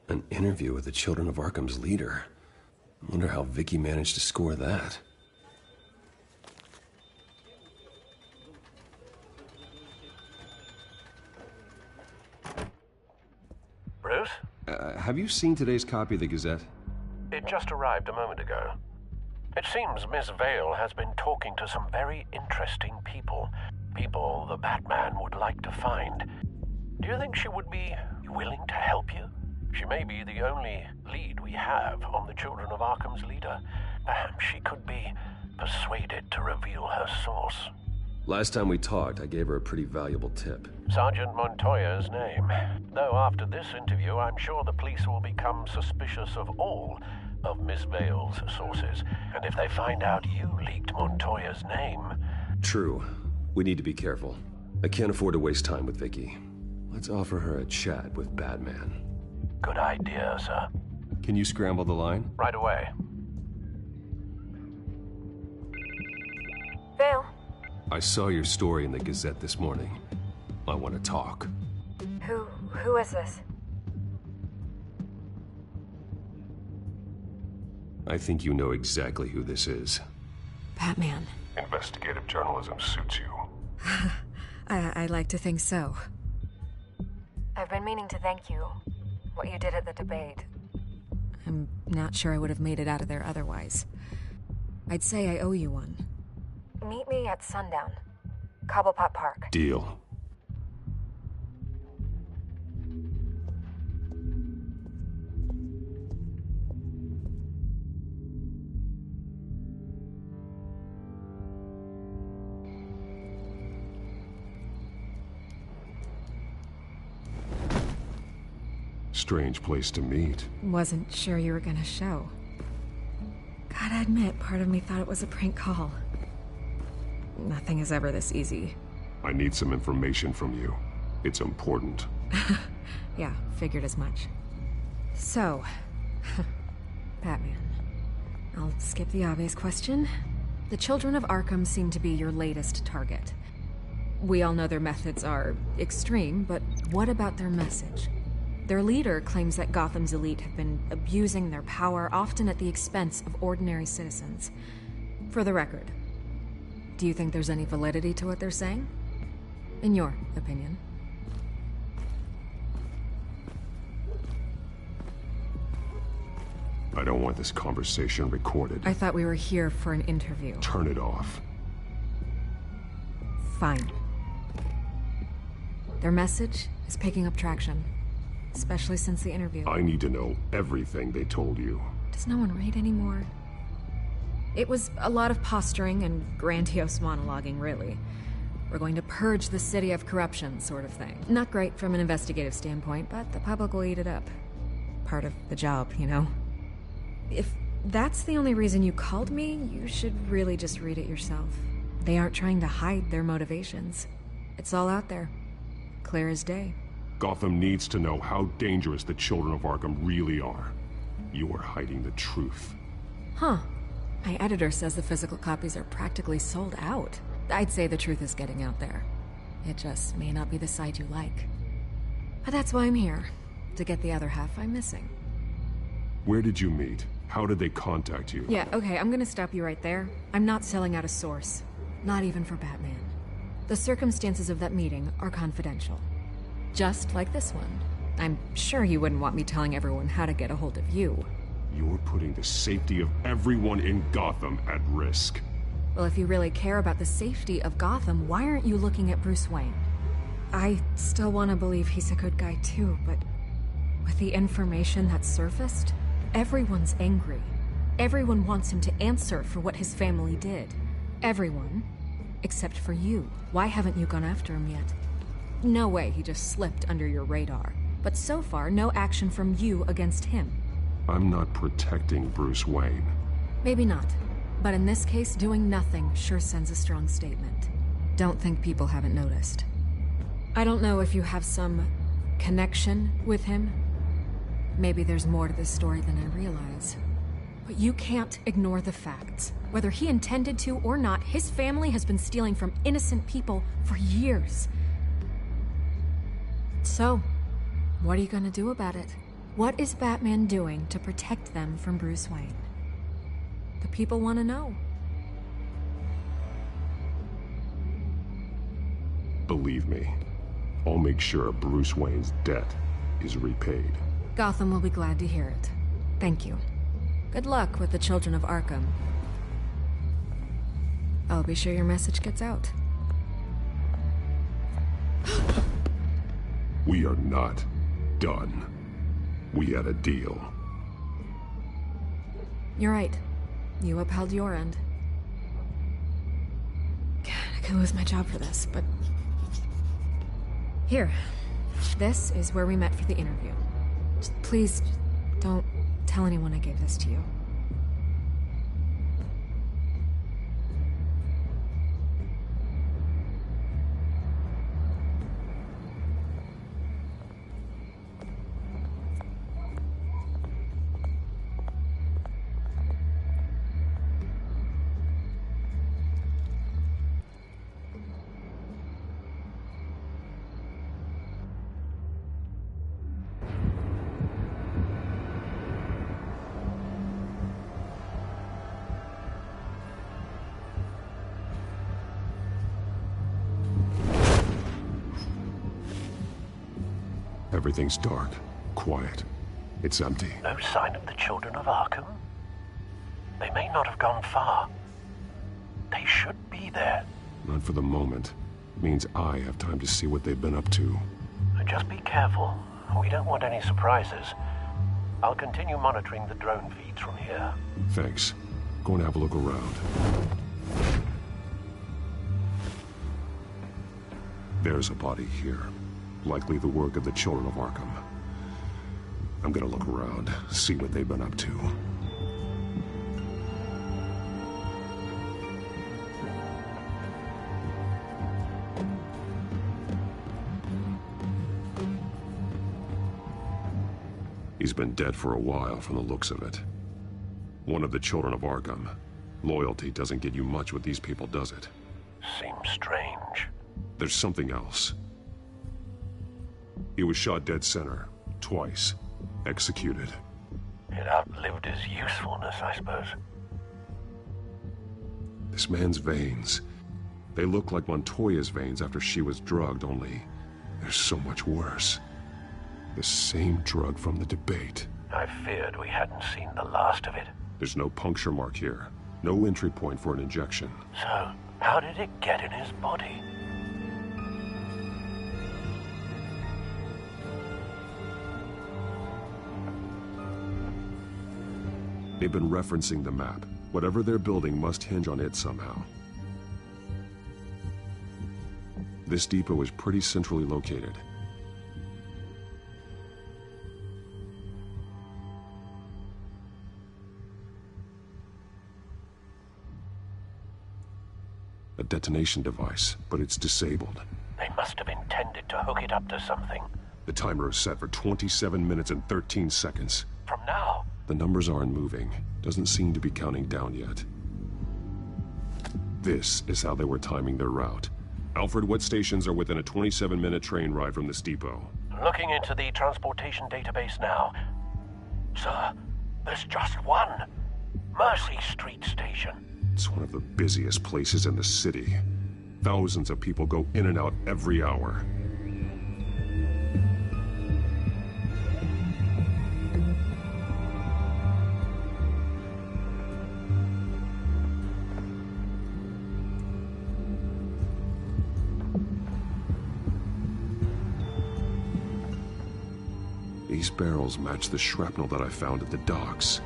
An interview with the Children of Arkham's leader. I wonder how Vicky managed to score that. Bruce? Have you seen today's copy of the Gazette? It just arrived a moment ago. It seems Miss Vale has been talking to some very interesting people. People the Batman would like to find. Do you think she would be willing to help you? She may be the only lead we have on the Children of Arkham's leader. Perhaps she could be persuaded to reveal her source. Last time we talked, I gave her a pretty valuable tip. Sergeant Montoya's name. Though after this interview, I'm sure the police will become suspicious of all of Miss Vale's sources. And if they find out you leaked Montoya's name... True. We need to be careful. I can't afford to waste time with Vicky. Let's offer her a chat with Batman. Good idea, sir. Can you scramble the line? Right away. Vale. I saw your story in the Gazette this morning. I want to talk. Who is this? I think you know exactly who this is. Batman. Investigative journalism suits you. I'd like to think so. I've been meaning to thank you. What you did at the debate. I'm not sure I would have made it out of there otherwise. I'd say I owe you one. Meet me at sundown. Cobblepot Park. Deal. Strange place to meet. Wasn't sure you were gonna show. Gotta admit, part of me thought it was a prank call. Nothing is ever this easy. I need some information from you. It's important. Yeah, figured as much. So, Batman. I'll skip the obvious question. The children of Arkham seem to be your latest target. We all know their methods are extreme, but what about their message? Their leader claims that Gotham's elite have been abusing their power, often at the expense of ordinary citizens. For the record, do you think there's any validity to what they're saying? In your opinion? I don't want this conversation recorded. I thought we were here for an interview. Turn it off. Fine. Their message is picking up traction. Especially since the interview. I need to know everything they told you. Does no one read anymore? It was a lot of posturing and grandiose monologuing, really. We're going to purge the city of corruption, sort of thing. Not great from an investigative standpoint, but the public will eat it up. Part of the job, you know? If that's the only reason you called me, you should really just read it yourself. They aren't trying to hide their motivations. It's all out there. Clear as day. Gotham needs to know how dangerous the children of Arkham really are. You are hiding the truth. Huh. My editor says the physical copies are practically sold out. I'd say the truth is getting out there. It just may not be the side you like. But that's why I'm here. To get the other half I'm missing. Where did you meet? How did they contact you? Yeah, okay, I'm gonna stop you right there. I'm not selling out a source. Not even for Batman. The circumstances of that meeting are confidential. Just like this one. I'm sure you wouldn't want me telling everyone how to get a hold of you. You're putting the safety of everyone in Gotham at risk. Well, if you really care about the safety of Gotham, why aren't you looking at Bruce Wayne? I still want to believe he's a good guy too, but with the information that's surfaced, everyone's angry. Everyone wants him to answer for what his family did. Everyone, except for you. Why haven't you gone after him yet? No way he just slipped under your radar. But so far, no action from you against him. I'm not protecting Bruce Wayne. Maybe not. But in this case, doing nothing sure sends a strong statement. Don't think people haven't noticed. I don't know if you have some connection with him. Maybe there's more to this story than I realize. But you can't ignore the facts. Whether he intended to or not, his family has been stealing from innocent people for years. So, what are you gonna do about it? What is Batman doing to protect them from Bruce Wayne? The people want to know. Believe me, I'll make sure Bruce Wayne's debt is repaid. Gotham will be glad to hear it. Thank you. Good luck with the children of Arkham. I'll be sure your message gets out. We are not done. We had a deal. You're right. You upheld your end. God, I could lose my job for this, but... Here. This is where we met for the interview. Just please, don't tell anyone I gave this to you. Everything's dark, quiet. It's empty. No sign of the children of Arkham? They may not have gone far. They should be there. Not for the moment. It means I have time to see what they've been up to. Just be careful. We don't want any surprises. I'll continue monitoring the drone feeds from here. Thanks. Go and have a look around. There's a body here. Likely the work of the children of Arkham. I'm gonna look around, see what they've been up to. He's been dead for a while from the looks of it. One of the children of Arkham. Loyalty doesn't get you much with these people, does it? Seems strange. There's something else. He was shot dead center, twice. Executed. It outlived his usefulness, I suppose. This man's veins. They look like Montoya's veins after she was drugged, only they're so much worse. The same drug from the debate. I feared we hadn't seen the last of it. There's no puncture mark here. No entry point for an injection. So, how did it get in his body? They've been referencing the map. Whatever they're building must hinge on it somehow. This depot is pretty centrally located. A detonation device, but it's disabled. They must have intended to hook it up to something. The timer is set for 27 minutes and 13 seconds. From now? The numbers aren't moving. Doesn't seem to be counting down yet. This is how they were timing their route. Alfred, what stations are within a 27-minute train ride from this depot? Looking into the transportation database now. Sir, there's just one. Mercy Street Station. It's one of the busiest places in the city. Thousands of people go in and out every hour. These barrels match the shrapnel that I found at the docks.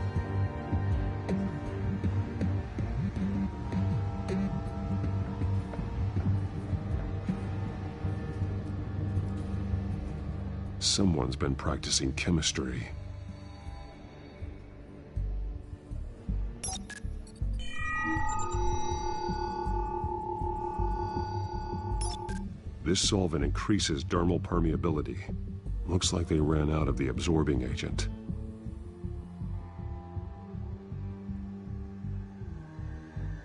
Someone's been practicing chemistry. This solvent increases dermal permeability. Looks like they ran out of the absorbing agent.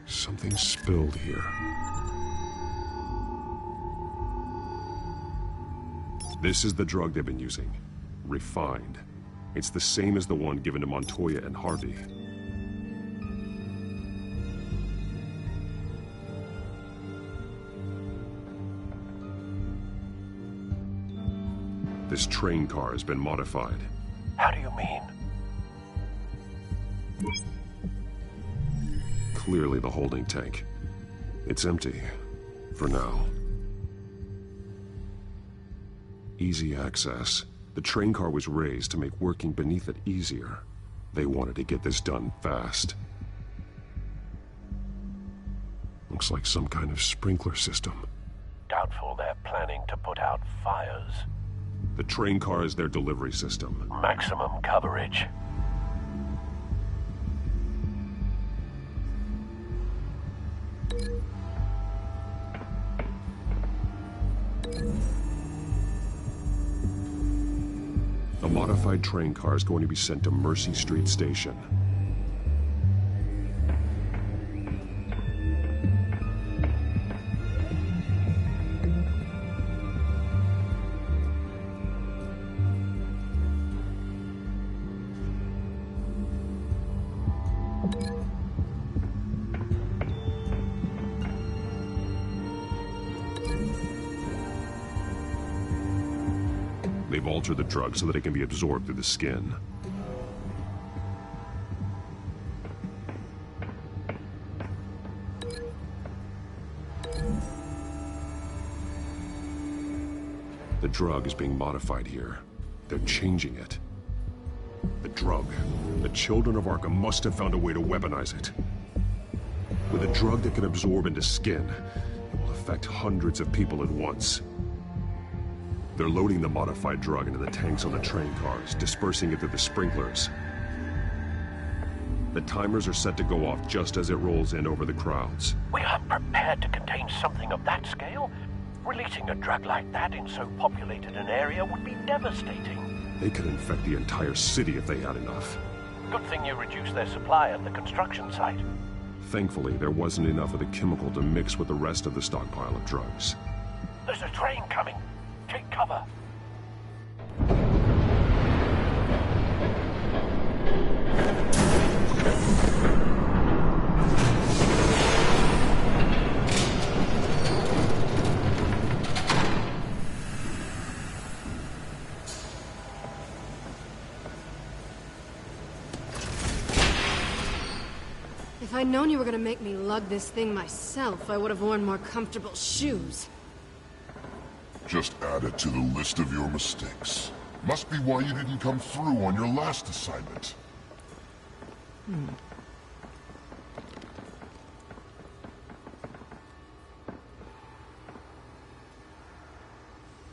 Something spilled here. This is the drug they've been using. Refined. It's the same as the one given to Montoya and Harvey. This train car has been modified. How do you mean? Clearly the holding tank. It's empty. For now. Easy access. The train car was raised to make working beneath it easier. They wanted to get this done fast. Looks like some kind of sprinkler system. Doubtful they're planning to put out fires. The train car is their delivery system. Maximum coverage. A modified train car is going to be sent to Mercy Street Station. They've altered the drug so that it can be absorbed through the skin. The drug is being modified here. They're changing it. The drug. The children of Arkham must have found a way to weaponize it. With a drug that can absorb into skin, it will affect hundreds of people at once. They're loading the modified drug into the tanks on the train cars, dispersing it through the sprinklers. The timers are set to go off just as it rolls in over the crowds. We aren't prepared to contain something of that scale. Releasing a drug like that in so populated an area would be devastating. They could infect the entire city if they had enough. Good thing you reduced their supply at the construction site. Thankfully, there wasn't enough of the chemical to mix with the rest of the stockpile of drugs. There's a train coming. Take cover. If I'd known you were gonna make me lug this thing myself, I would have worn more comfortable shoes. Just add it to the list of your mistakes. Must be why you didn't come through on your last assignment.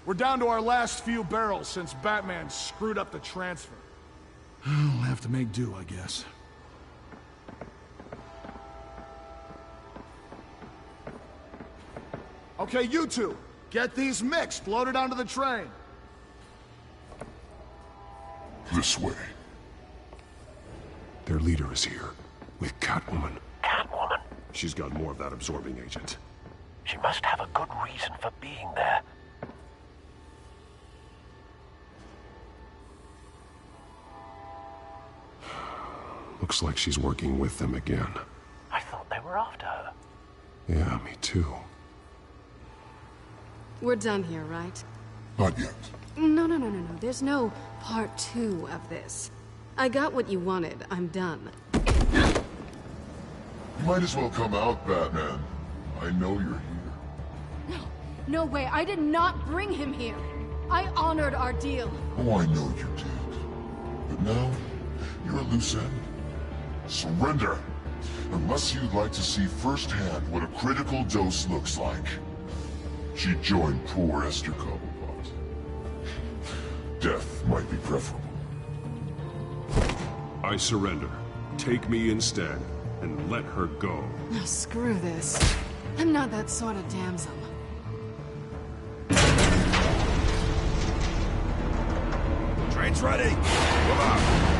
We're down to our last few barrels since Batman screwed up the transfer. We'll have to make do, I guess. Okay, you two, get these mixed, loaded onto the train. This way. Their leader is here, with Catwoman. Catwoman? She's got more of that absorbing agent. She must have a good reason for being there. Looks like she's working with them again. I thought they were after her. Yeah, me too. We're done here, right? Not yet. No. There's no part 2 of this. I got what you wanted. I'm done. You might as well come out, Batman. I know you're here. No way. I did not bring him here. I honored our deal. Oh, I know you did. But now, you're a loose end. Surrender! Unless you'd like to see firsthand what a critical dose looks like. She joined poor Esther Cobblepot. Death might be preferable. I surrender. Take me instead, and let her go. Oh, screw this. I'm not that sort of damsel. Train's ready! Come on!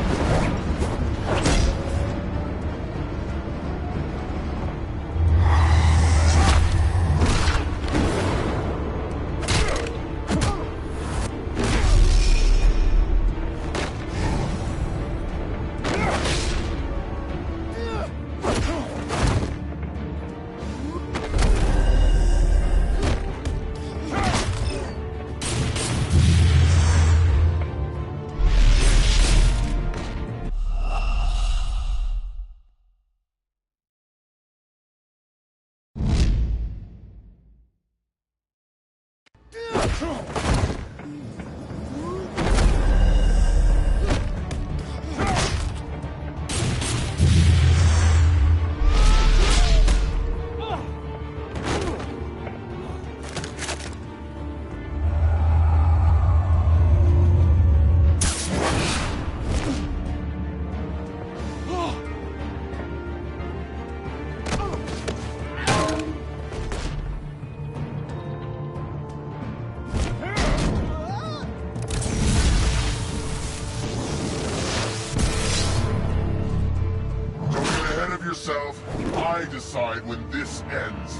I decide when this ends.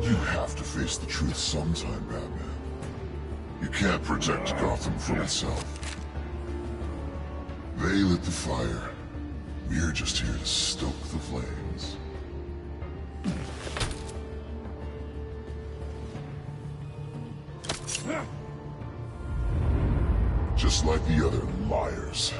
You have to face the truth sometime, Batman. You can't protect Gotham from itself. They lit the fire. We're just here to stoke the flames. Just like the other liars.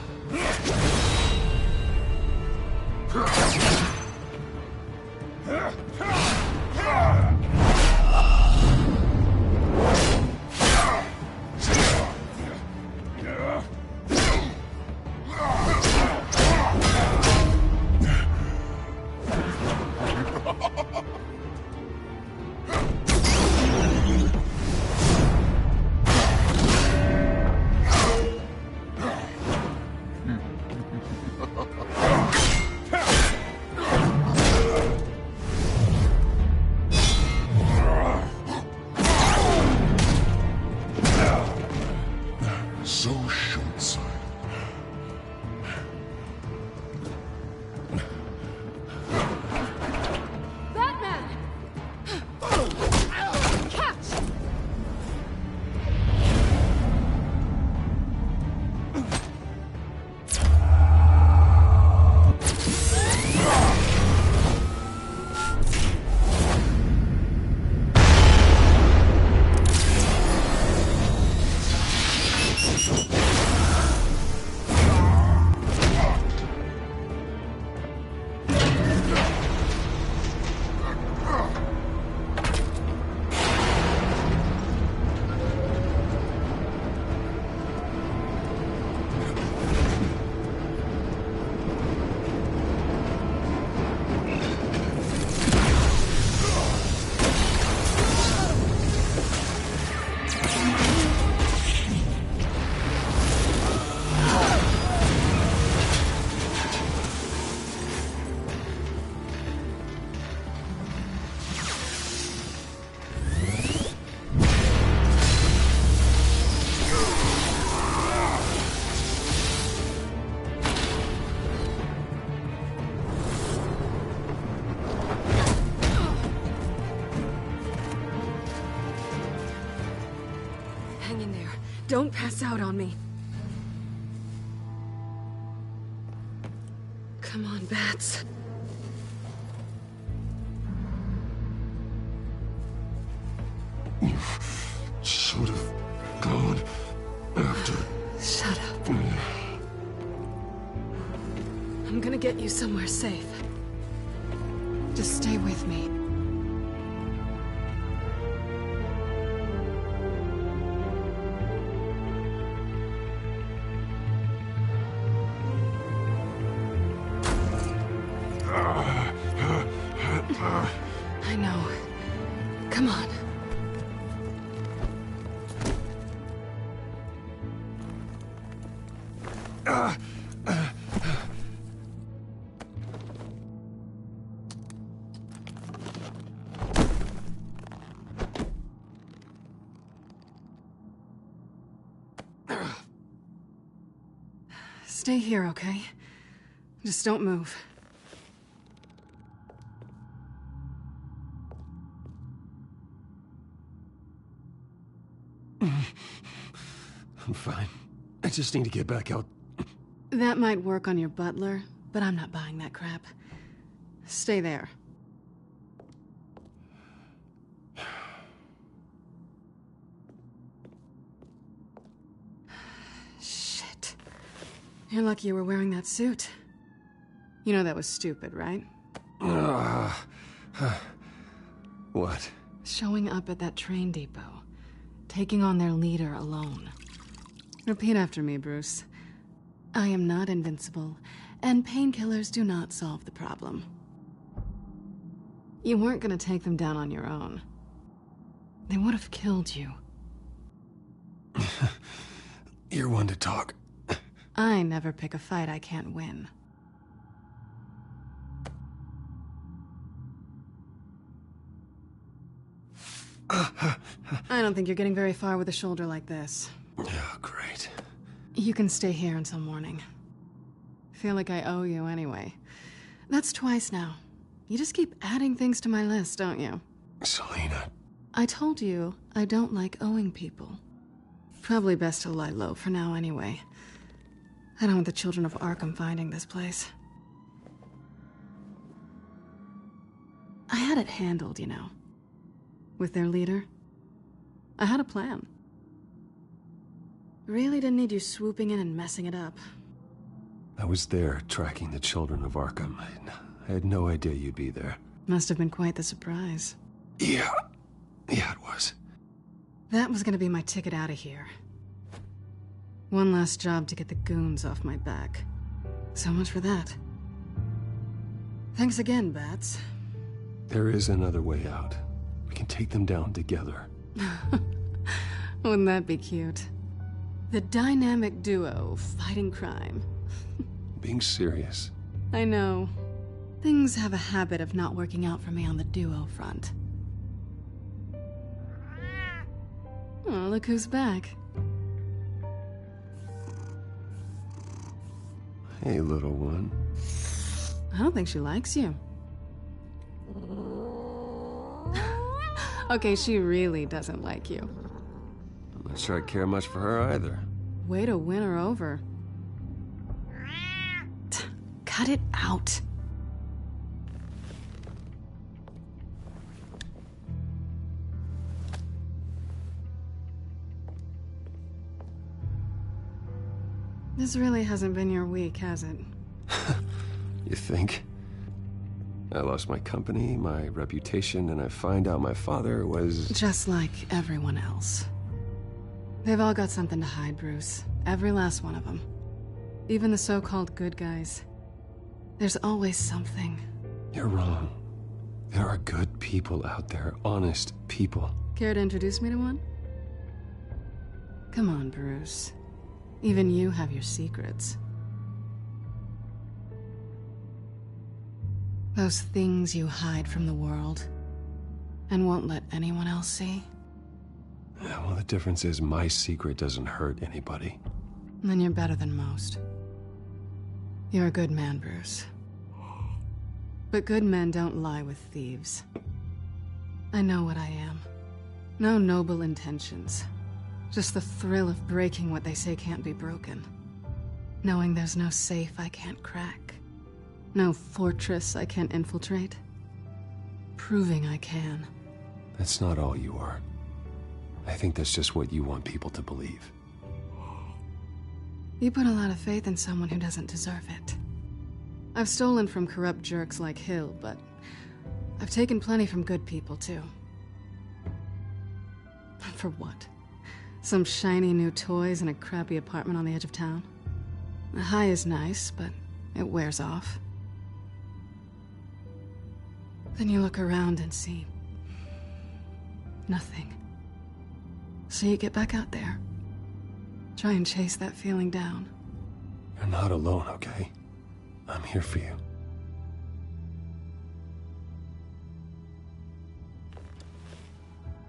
So short-sighted. Batman! Catch! Hang in there. Don't pass out on me. Come on, Bats. You should have gone after. Shut up. I'm gonna get you somewhere safe. Just stay with me. I know. Come on. Stay here, okay? Just don't move. I'm fine. I just need to get back out. That might work on your butler, but I'm not buying that crap. Stay there. Shit. You're lucky you were wearing that suit. You know that was stupid, right? What? Showing up at that train depot. Taking on their leader alone. Repeat after me, Bruce. I am not invincible, and painkillers do not solve the problem. You weren't gonna take them down on your own. They would have killed you. You're one to talk. I never pick a fight I can't win. I don't think you're getting very far with a shoulder like this. Oh, great. You can stay here until morning. Feel like I owe you anyway. That's twice now. You just keep adding things to my list, don't you? Selina. I told you I don't like owing people. Probably best to lie low for now anyway. I don't want the children of Arkham finding this place. I had it handled, you know. With their leader. I had a plan. Really didn't need you swooping in and messing it up. I was there tracking the children of Arkham. I had no idea you'd be there. Must have been quite the surprise. Yeah, it was. That was gonna be my ticket out of here. One last job to get the goons off my back. So much for that. Thanks again, Bats. There is another way out. We can take them down together. Wouldn't that be cute? The dynamic duo fighting crime. Being serious. I know. Things have a habit of not working out for me on the duo front. Oh, look who's back. Hey, little one. I don't think she likes you. Okay, she really doesn't like you. I'm not sure I care much for her either. Way to win her over. Cut it out. This really hasn't been your week, has it? You think? I lost my company, my reputation, and I find out my father was... Just like everyone else. They've all got something to hide, Bruce. Every last one of them. Even the so-called good guys. There's always something. You're wrong. There are good people out there, honest people. Care to introduce me to one? Come on, Bruce. Even you have your secrets. Those things you hide from the world and won't let anyone else see. Yeah, well, the difference is my secret doesn't hurt anybody. Then you're better than most. You're a good man, Bruce. But good men don't lie with thieves. I know what I am. No noble intentions. Just the thrill of breaking what they say can't be broken. Knowing there's no safe I can't crack. No fortress I can't infiltrate. Proving I can. That's not all you are. I think that's just what you want people to believe. You put a lot of faith in someone who doesn't deserve it. I've stolen from corrupt jerks like Hill, but I've taken plenty from good people, too. For what? Some shiny new toys in a crappy apartment on the edge of town? The high is nice, but it wears off. Then you look around and see nothing. So you get back out there. Try and chase that feeling down. You're not alone, okay? I'm here for you.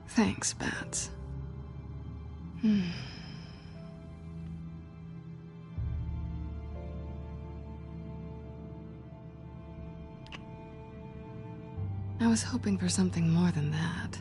Thanks, Bats. I was hoping for something more than that.